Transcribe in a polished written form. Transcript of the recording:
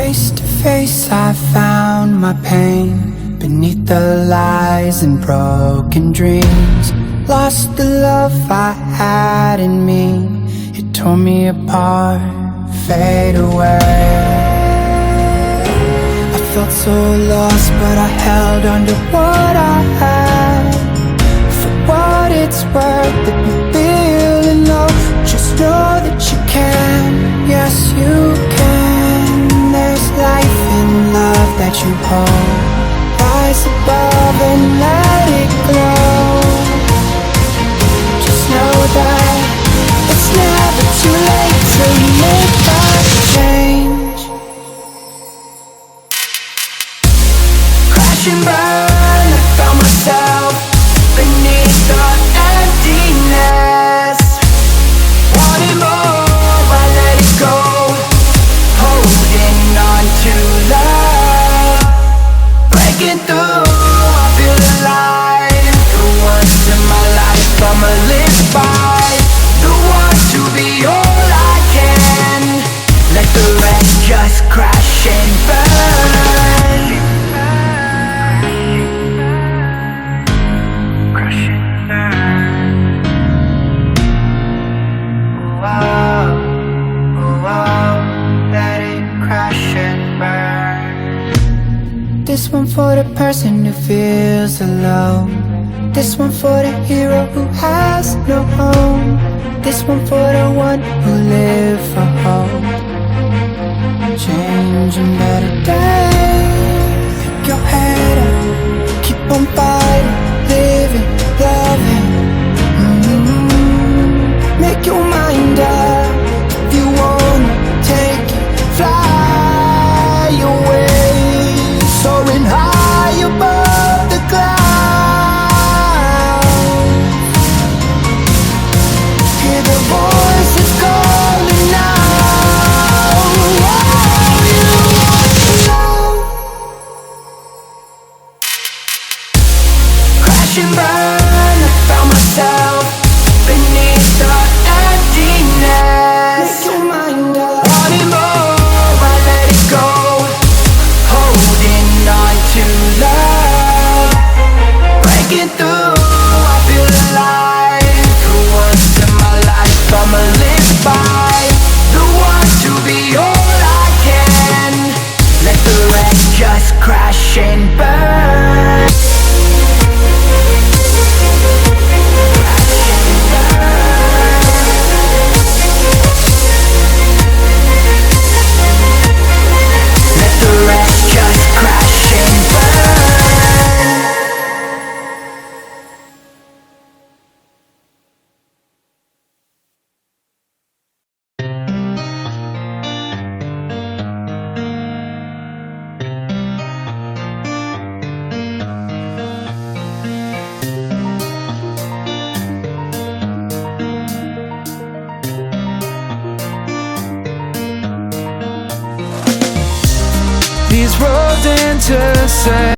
Face to face I found my pain beneath the lies and broken dreams. Lost the love I had in me, it tore me apart, fade away. I felt so lost but I held on to what I had. For what it's worth, if you're feeling low, just know that you can, yes you can. There's life in love that you hold. Rise above and let it glow. Just know that it's never too late to make that change. Crash and burn, I found myself beneath the emptiness. Wanting more, I let it go. Holding on to love, breaking through, I feel alive. For once in my life I'ma live by the want to be all I can. Let the rest just crash and burn. Crash and burn. Oh, oh, oh, let it crash and burn. This one for the person who feels alone. This one for the hero who has no home. This one for the one who live for hope. Change and better days. Pick your head up, keep on fighting, living, loving. Make your mind up if you wanna take it, fly away, soaring high above the clouds. Hear the voices calling now. Oh, you want to know. Crash and burn, I found myself beneath the emptiness. Make your mind up. Wanting more, I let it go. Holding on to love, breaking through, I feel alive. For once in my life I'ma live by the want to be all I can. Let the rest just crash and burn. Let the rest just crash and burn. These roads intersect.